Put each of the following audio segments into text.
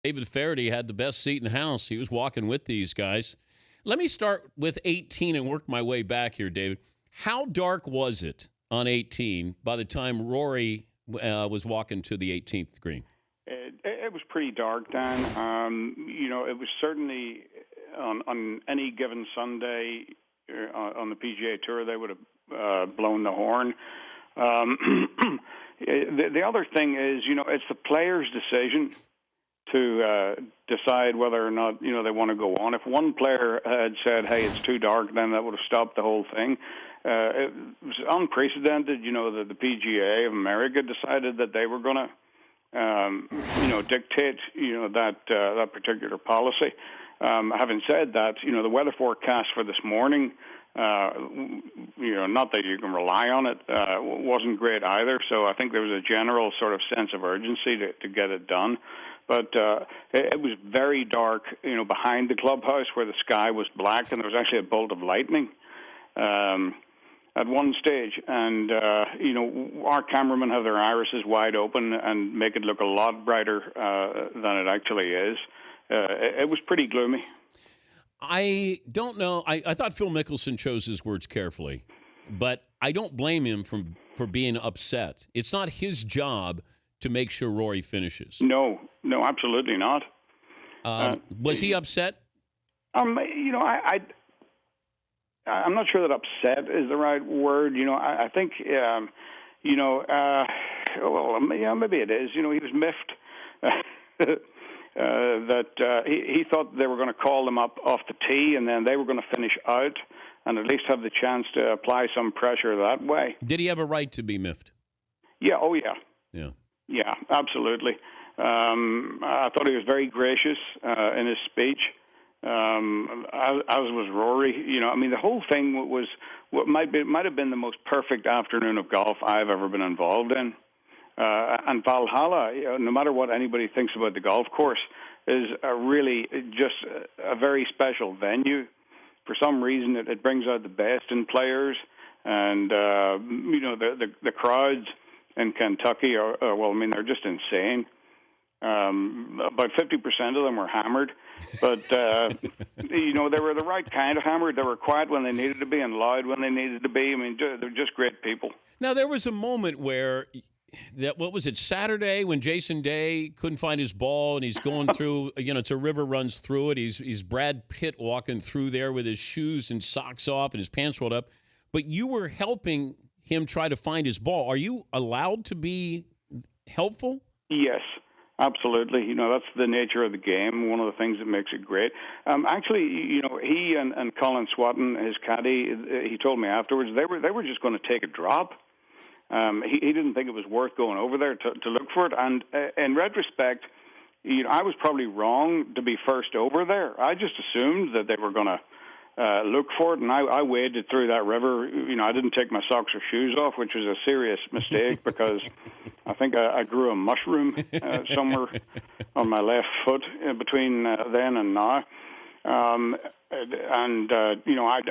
David Feherty had the best seat in the house. He was walking with these guys. Let me start with 18 and work my way back here, David. How dark was it on 18 by the time Rory was walking to the 18th green? It was pretty dark, Dan. It was certainly on any given Sunday on the PGA Tour, they would have blown the horn. The other thing is, it's the player's decision to decide whether or not, they want to go on. If one player had said, hey, it's too dark, then that would have stopped the whole thing. It was unprecedented, that the PGA of America decided that they were going to, dictate, that particular policy. Having said that, the weather forecast for this morning, not that you can rely on it, wasn't great either. So I think there was a general sort of sense of urgency to get it done. But it was very dark, behind the clubhouse where the sky was black, and there was actually a bolt of lightning at one stage. And, our cameramen have their irises wide open and make it look a lot brighter than it actually is. It was pretty gloomy. I don't know. I thought Phil Mickelson chose his words carefully, but I don't blame him for being upset. It's not his job to make sure Rory finishes. No, absolutely not. Was he upset? I'm not sure that upset is the right word. I think, maybe it is. He was miffed. That he thought they were going to call them up off the tee, and then they were going to finish out and at least have the chance to apply some pressure that way. Did he have a right to be miffed? Yeah, oh yeah. Yeah. Yeah, absolutely. I thought he was very gracious in his speech, as was Rory. The whole thing was what might have been the most perfect afternoon of golf I've ever been involved in. And Valhalla, no matter what anybody thinks about the golf course, is really just a very special venue. For some reason, it brings out the best in players, and the crowds in Kentucky they're just insane. About 50% of them were hammered, but they were the right kind of hammered. They were quiet when they needed to be and loud when they needed to be. They're just great people. Now there was a moment where. What was it, Saturday, when Jason Day couldn't find his ball and he's going through, it's a river runs through it. He's Brad Pitt walking through there with his shoes and socks off and his pants rolled up. But you were helping him try to find his ball. Are you allowed to be helpful? Yes, absolutely. That's the nature of the game. One of the things that makes it great. Actually, he and Colin Swatton, his caddy, he told me afterwards, they were just going to take a drop. He didn't think it was worth going over there to look for it. And in retrospect, I was probably wrong to be first over there. I just assumed that they were going to look for it, and I waded through that river. I didn't take my socks or shoes off, which was a serious mistake because I think I grew a mushroom somewhere on my left foot between then and now.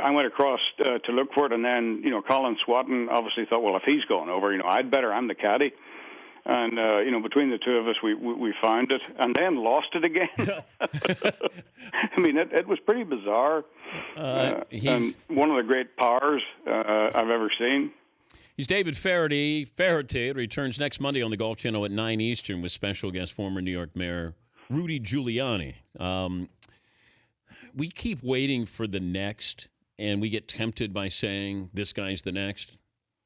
I went across to look for it, and then, Colin Swatton obviously thought, well, if he's going over, I'd better, I'm the caddy. And, between the two of us, we found it and then lost it again. It was pretty bizarre. And one of the great powers I've ever seen. He's David Feherty. Feherty returns next Monday on the Golf Channel at 9 Eastern with special guest former New York Mayor Rudy Giuliani. We keep waiting for the next, and we get tempted by saying this guy's the next.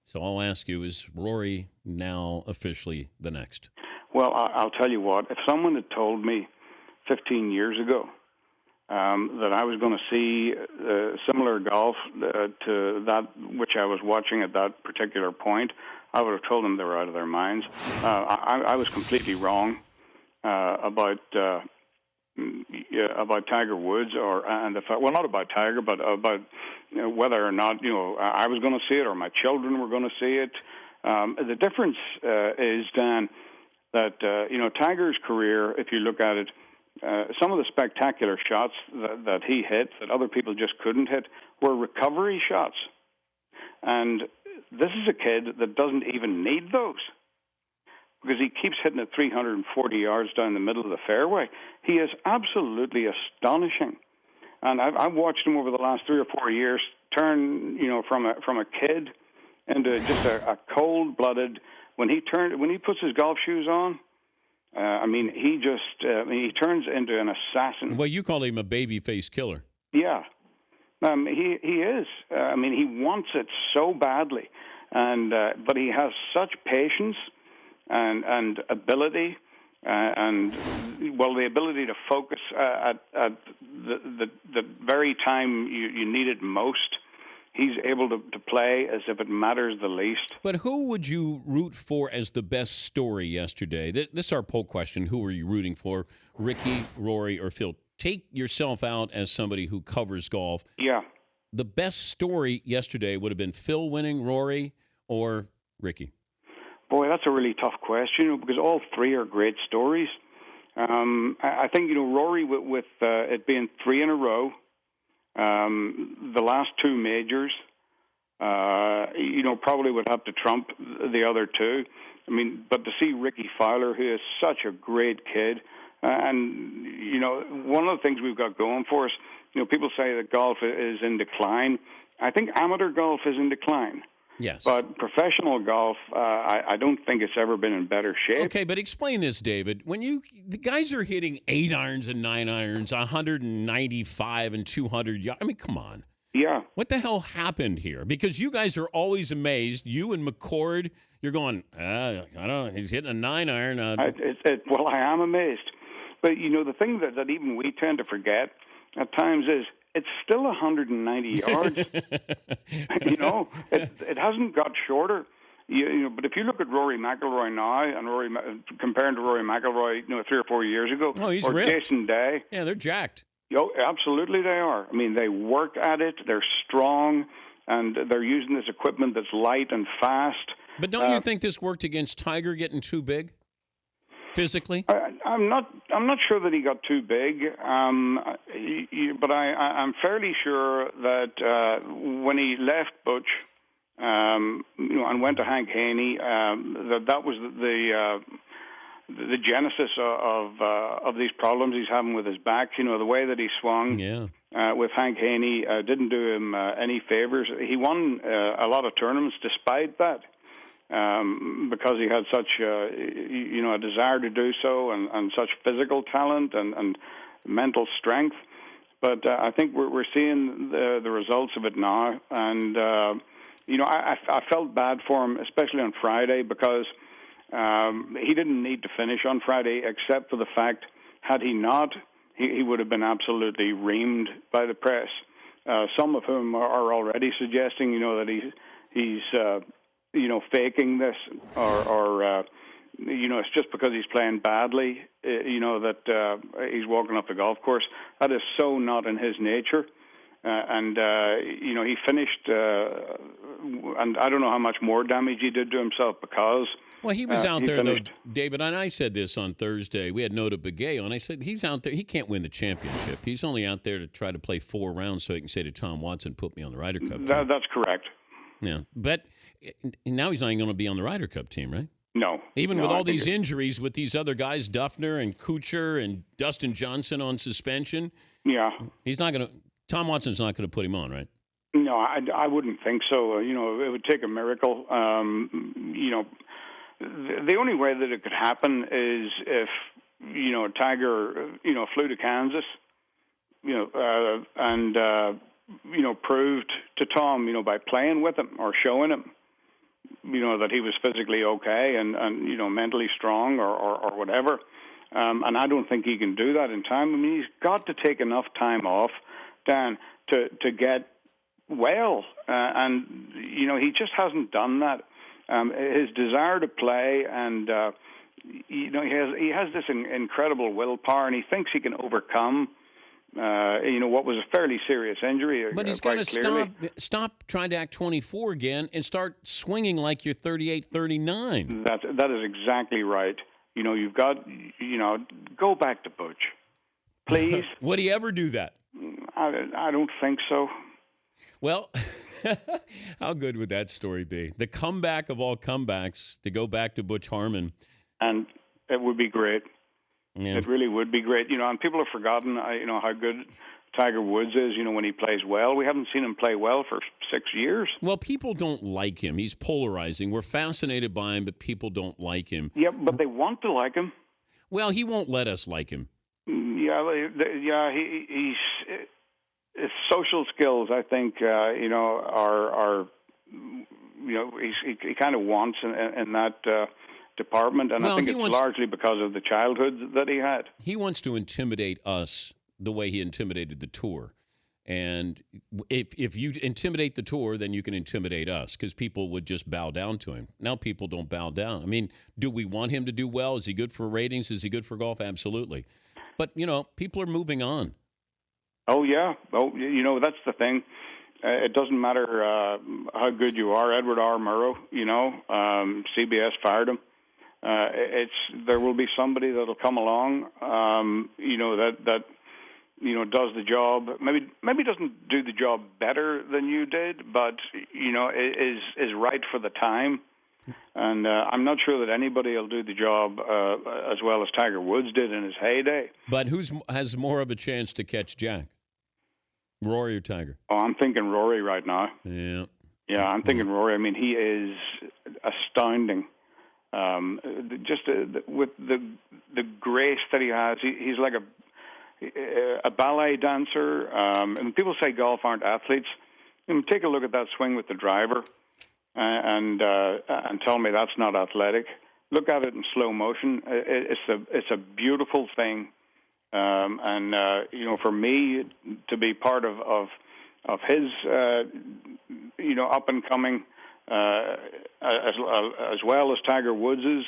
So I'll ask you, is Rory now officially the next? Well, I'll tell you what. If someone had told me 15 years ago that I was going to see similar golf to that which I was watching at that particular point, I would have told them they were out of their minds. I was completely wrong about Tiger Woods, not about Tiger, but about whether or not I was going to see it or my children were going to see it. The difference is, Dan, that Tiger's career, if you look at it, some of the spectacular shots that he hit that other people just couldn't hit were recovery shots, and this is a kid that doesn't even need those. because he keeps hitting it 340 yards down the middle of the fairway. He is absolutely astonishing. And I've watched him over the last 3 or 4 years turn, from a kid into just a cold-blooded. When he puts his golf shoes on, he turns into an assassin. Well, you call him a baby-faced killer. Yeah, he is. He wants it so badly, and but he has such patience and ability. The ability to focus at the very time you need it most. He's able to play as if it matters the least. But who would you root for as the best story yesterday? This is our poll question. Who were you rooting for? Ricky, Rory, or Phil? Take yourself out as somebody who covers golf. Yeah. The best story yesterday would have been Phil winning, Rory, or Ricky. Boy, that's a really tough question because all three are great stories. I think Rory with it being 3 in a row, the last 2 majors, probably would have to trump the other 2. But to see Ricky Fowler, who is such a great kid, and one of the things we've got going for us, people say that golf is in decline. I think amateur golf is in decline. Yes. But professional golf, I don't think it's ever been in better shape. Okay, but explain this, David. When the guys are hitting 8 irons and 9 irons, 195 and 200 yards. Come on. Yeah. What the hell happened here? Because you guys are always amazed. You and McCord, you're going, I don't know, he's hitting a 9 iron. Well, I am amazed. But, the thing that even we tend to forget at times is it's still 190 yards. It hasn't got shorter. But if you look at Rory McIlroy now and comparing to Rory McIlroy, 3 or 4 years ago, he's or ripped. Jason Day. Yeah, they're jacked. Absolutely they are. They work at it. They're strong, and they're using this equipment that's light and fast. But don't you think this worked against Tiger getting too big? Physically, I'm not sure that he got too big, but I'm fairly sure that when he left Butch, and went to Hank Haney, that was the genesis of these problems he's having with his back. The way that he swung with Hank Haney didn't do him any favors. He won a lot of tournaments despite that. Because he had such a desire to do so and such physical talent and mental strength. But I think we're seeing the results of it now. And, I felt bad for him, especially on Friday, because he didn't need to finish on Friday, except for the fact, had he not, he would have been absolutely reamed by the press, some of whom are already suggesting, that he's faking this, or it's just because he's playing badly, that he's walking off the golf course. That is so not in his nature. He finished, and I don't know how much more damage he did to himself because. Well, he was out there, though, David, and I said this on Thursday. We had Nota Begay on. I said, he's out there. He can't win the championship. He's only out there to try to play 4 rounds so he can say to Tom Watson, put me on the Ryder Cup team. That's correct. Yeah, but now he's not going to be on the Ryder Cup team, right? No. Even with all these injuries with these other guys, Duffner and Kuchar and Dustin Johnson on suspension. Yeah. He's not going to. Tom Watson's not going to put him on, right? No, I wouldn't think so. It would take a miracle. The only way that it could happen is if, Tiger, flew to Kansas, and proved to Tom, by playing with him or showing him, that he was physically okay and mentally strong or whatever. And I don't think he can do that in time. He's got to take enough time off, Dan, to get well. And he just hasn't done that. His desire to play and, he has this incredible willpower, and he thinks he can overcome what was a fairly serious injury. But he's got to stop trying to act 24 again and start swinging like you're 38, 39. That is exactly right. You've got, go back to Butch, please. Would he ever do that? I don't think so. Well, how good would that story be? The comeback of all comebacks, to go back to Butch Harmon. and it would be great. Yeah. It really would be great. And people have forgotten, how good Tiger Woods is, when he plays well. We haven't seen him play well for 6 years. Well, people don't like him. He's polarizing. We're fascinated by him, but people don't like him. Yeah, but they want to like him. Well, he won't let us like him. He's his social skills, I think, are he kind of wants in that department, and I think it's largely because of the childhood that he had. He wants to intimidate us the way he intimidated the tour. And if you intimidate the tour, then you can intimidate us because people would just bow down to him. Now people don't bow down. I mean, do we want him to do well? Is he good for ratings? Is he good for golf? Absolutely. But, people are moving on. Oh, yeah. Oh, that's the thing. It doesn't matter how good you are. Edward R. Murrow, CBS fired him. There will be somebody that'll come along, that does the job. Maybe doesn't do the job better than you did, but is right for the time. And I'm not sure that anybody will do the job as well as Tiger Woods did in his heyday. But who has more of a chance to catch Jack, Rory or Tiger? Oh, I'm thinking Rory right now. Yeah. Yeah, I'm thinking Rory. I mean, he is astounding. With the grace that he has, he's like a ballet dancer. And people say golf aren't athletes. Take a look at that swing with the driver, and tell me that's not athletic. Look at it in slow motion. It's a beautiful thing. For me to be part of his up and coming, as well as Tiger Woods'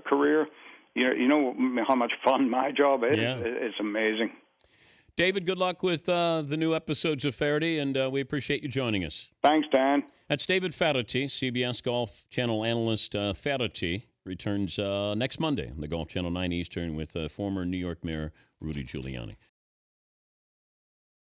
career, you know how much fun my job is. Yeah. It's amazing. David, good luck with the new episodes of Feherty, and we appreciate you joining us. Thanks, Dan. That's David Feherty, CBS Golf Channel analyst. Feherty returns next Monday on the Golf Channel 9 Eastern with former New York Mayor Rudy Giuliani.